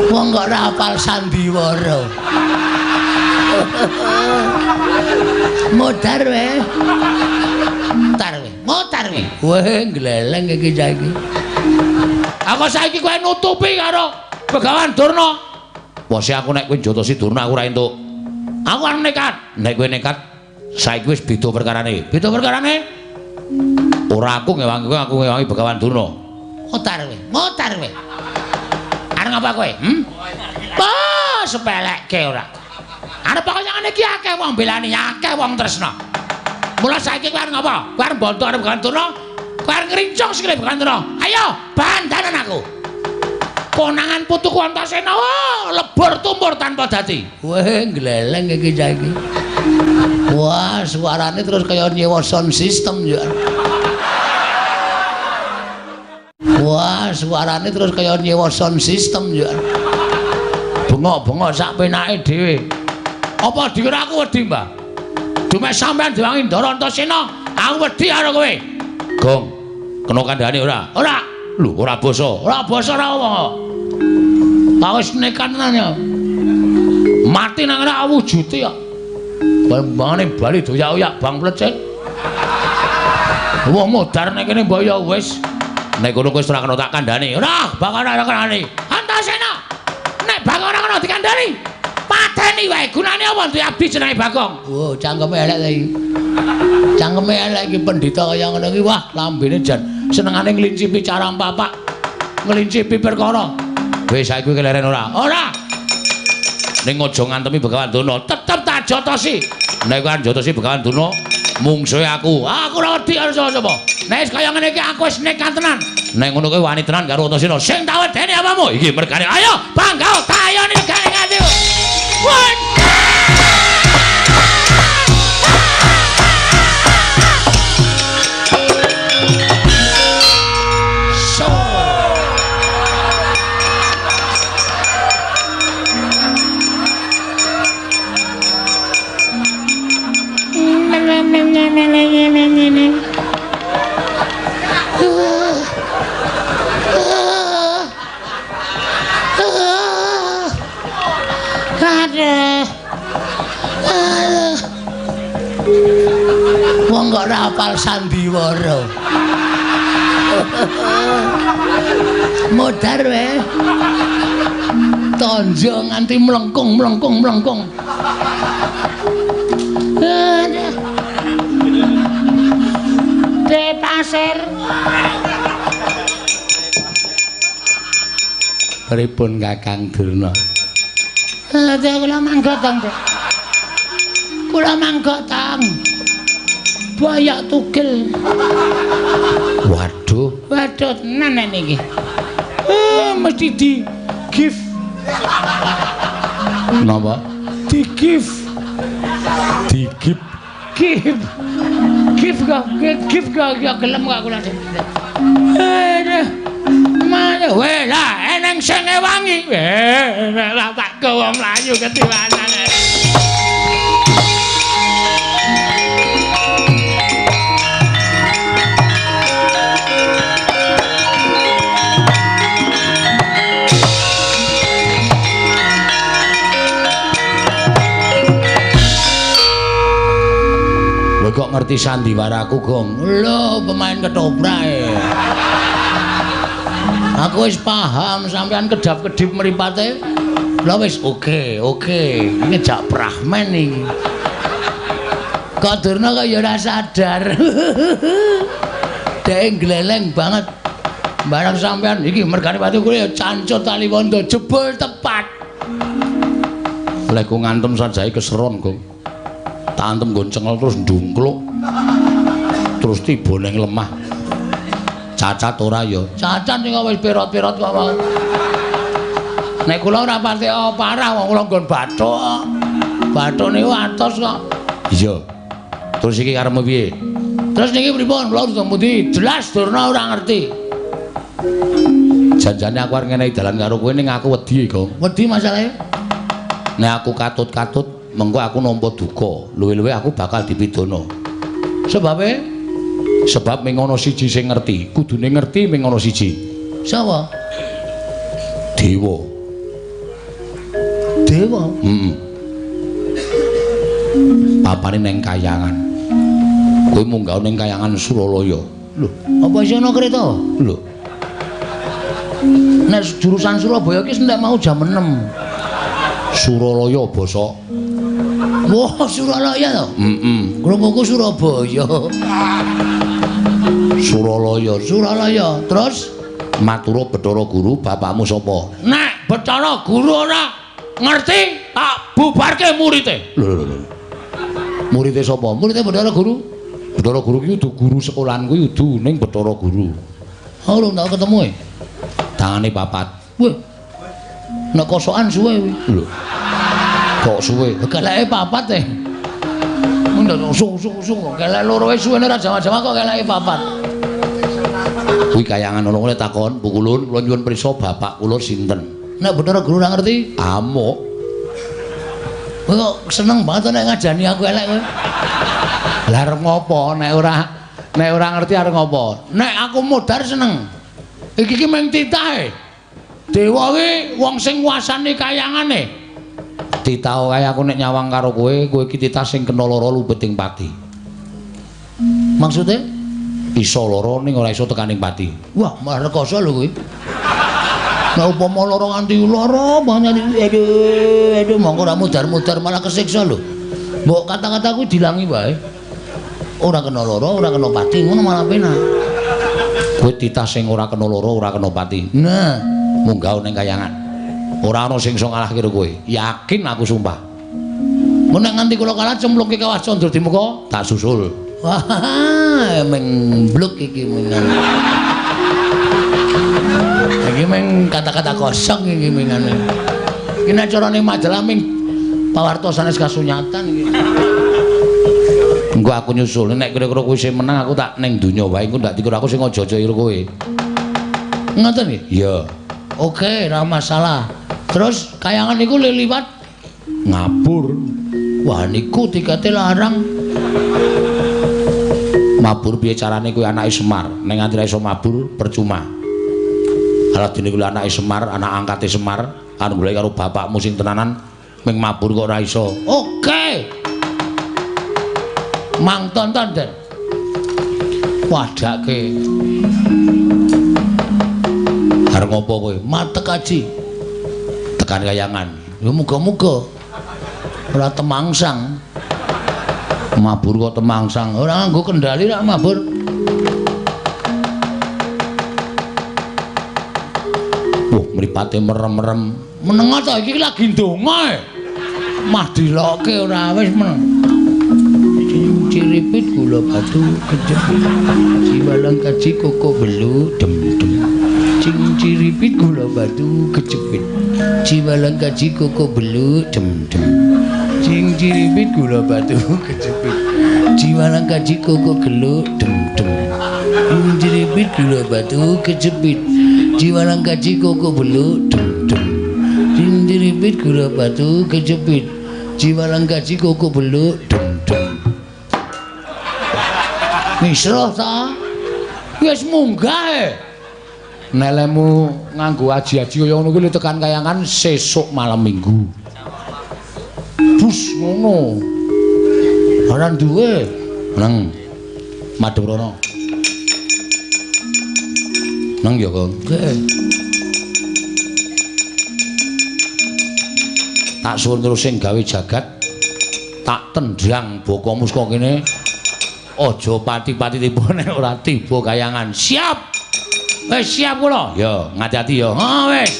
Wong kok ora hafal sandiwara. Modar wae. Motar wae. Wah, gleleng iki saiki. Aku saiki kowe nutupi karo Begawan Durna. Wah, aku nek kowe njotosi Durna aku ora entuk. Aku arep nekat. Nek kowe nekat, saiki wis beda perkarane. Beda perkarane? Ora aku ngewangi kowe, aku ngewangi Begawan Durna. Motar wae. Arep ngapa kowe? Bah, sepelekke ora. Arep pokoke ngene iki akeh wong belani, akeh wong tresna. Mula saiki kowe arep ngapa? Kowe arep bantu arep Begawan Durna? Kowe arep ngrincong sikile Begawan Durna. Ayo, bandanan aku. Konangan putuku Antasena lebur tumpur tanpa dadi. Wah, gleleng iki saiki. Wah, suarane terus kaya nyewa sound system ya. Wah, suarane terus kaya nyewa sound system ya. Bengok-bengok sak penake dhewe. Apa dikira aku wedi, Mbah? Dume sampean diwangi Ndara Antasena, aku wedi karo kowe. Gong, kena kandhane ora? Ora. Lho, ora basa. Ora basa ora omong. Aku wis nekat tenan ya. Mati nang ngene awujute ya. Bambane bali doyak-oyak bang plecet. Wong modar nek kene mbok ya wis. Nek ngono kowe ora kena tak kandhani. Ora, bakal ora kandhani. Antasena. Nek Bagong ora kena dikandhani, pateni wae. Gunane apa duwe abdi jenenge Bagong? Oh, cangkeme elek ta iki. Cangkeme elek iki pendhita kaya ngono iki. Wah, lambene jan senengane ngelincipi carang papak. Ngelincipi perkara. Wis saiki keleren ora? Ora. Ning aja ngantemi Begawan Durna, tetep tak jotosi. Nek kowe jotosi Begawan Durna, mungsuhe aku. Aku ora wedi karo sapa-sapa. Nek wis kaya ngene iki aku wis nekat tenan. Nek ngono kowe wani tenan karo Antasena. Sing tak wedeni apamu? Iki mergane. Ayo, Bangga, tayoni negane ngati. Wong kok ora hafal sandiwara. Modar wae. Tonjo nganti mlengkung. De pasir. Pripun Kakang Durna? Kula manggotong, Dek. Kula manggotong. Bayak tugel. Waduh tenan niki. Mesti di gift. Napa? Di gift. Gift kok ya gelem kok kula. Mana wae lah eneng sing ngewangi. Lah tak wong mlayu ketiwanan. Kok ngerti sandiwaraku, Gong? Lho, pemain ketoprak e. Aku wis paham sampean kedap-kedip mripate. Lha wis oke. Iki jak prahmen iki. Kok Durna kok ya ora sadar. Dek gleleng banget. Barang sampean iki mergane pati kuwi ya cancut tali wondo jebul tepat. Lek ku ngantem sajae keseron, Gong. Tantem nggon cengel terus ndungkluk. Terus tiba ning lemah. Cacat ora ya? Cacat ning wis pirot-pirot kok wae. Nek kula ora pati parah wong kula nggon bathuk. Bathuk niku atos kok. Iya. Terus iki karepmu piye? Terus niki pripun? Kula ngendi? Jelas Durna ora ngerti. Janjane aku arep ngenehi dalan karo kowe ning aku wedi, Gong. Wedi masalahe? Nek aku katut-katut mengko aku nampa duka, luwe-luwe aku bakal dipidana. Sebab ming ana siji sing ngerti, kudune ngerti ming ana siji. Sapa? Dewa. Dewa. Papane ning Kayangan. Kowe munggah ning Kayangan Suralaya. Lho, apa isih ana kereta? Lho. Nek jurusan Surabaya ki nek mau jam 6. Suralaya basa. Wah, Suralaya to? Krunguku Surabaya. Suralaya. Terus Matura Bathara Guru, bapakmu sapa? nek Bathara Guru ora ngerti, tak bubarke murite. Lho. Murite sapa? Murite Bathara Guru. Bathara Guru ki udu guru sekolahan kuwi udu ning Bathara Guru. Oh, lho tak ketemu e. Tangane papat. Wah. Nek kosokan suwe kuwi. Lho. Kok suwe? Keleke papat e. Mundhut sung kelek loro wis suwene ra jama-jama kok keleke papat. Kuwi Kayangan ana ngene takon, Bu Kulun, kula nyuwun prisa bapak kula sinten? Nek Bathara Guru ora ngerti, Amuk. kowe kok seneng banget nek ngajani aku elek kowe. Lah arep ngopo nek ora ngerti arep ngopo? Nek aku modar seneng. Iki mung titahe. Dewa ki wong sing nguasani Kayangane. Titah kae aku nek nyawang karo kowe iki titah sing kena lara lubeting pati. Maksude? Iso lara ning ora iso tekaning pati. Wah, malah rekoso lho kuwi. Nek upama lara nganti lara banget aduh mongko ora mudar-mudar malah kesiksa lho. Mbok kata-kata kuwi dilangi wae. Ora kena lara, ora kena pati, ngono malah penak. Kowe titah sing ora kena lara, ora kena pati. Nah, Munggah ning Kayangan. Ora ana sing iso ngalahke karo kowe. Yakin aku sumpah. mun nek nganti kula kalah cemplungke Kawah Candra di muka, Tak susul. wah, meng bluk iki menan. Iki meng kata-kata kosong iki mengane. Iki nek carane majalah ming pawarta sanes kasunyatan iki. Engko aku nyusul nek kira-kira kowe sing menang aku tak ning donya wae engko ndak dikira aku sing aja-aja karo kowe. Ngoten iki? Iya. Oke, ora masalah. Terus Kayangan niku liwat Ngabur. wah niku tikete larang. Mabur piye carane kowe anake Semar? Ning nganti ra iso mabur percuma. Ala dene kuwi anake Semar, anak angkate Semar, anu golek karo bapakmu sing tenanan ming mabur kok ora iso. Oke. Mang tonton Den. Wadake. Arep ngopo kowe? Matek kaji. Tekan Kayangan. Ya muga-muga ora temangsang. Mabur kok temangsang. Ora nganggo kendali rak mabur. Wah, mripate merem-merem. Meneng ta iki lagi ndonga. Mah dilokke ora wis meneng. Ciripit gula batu kejepit. Jiwalang kaji koko belu dem. Cing ciripit gula batu kejepit. Jiwalang kaji koko belu dem. Cing ciripit gula batu kejepit. Jiwalang kaji koko gelu dem. Cing ciripit gula batu kejepit. Jiwalang kaji koko belu dem. Cing ciripit gula batu kejepit. Jiwalang kaji koko belu dem. Misra ta? Wis munggah e. Nelemu nganggo aji-aji kaya ngono kuwi tekan Kayangan sesuk malam Minggu. Bus ngono. Ora duwe. Neng madhep rono. Neng ya, Kang. Nggih. Tak suwun terus sing gawe jagat tak tendang bokomu saka kene. Aja pati-pati tiba nek ora tiba Kayangan. Siap. Wis siap kula. Ya, ngati-ati ya. Ah wis.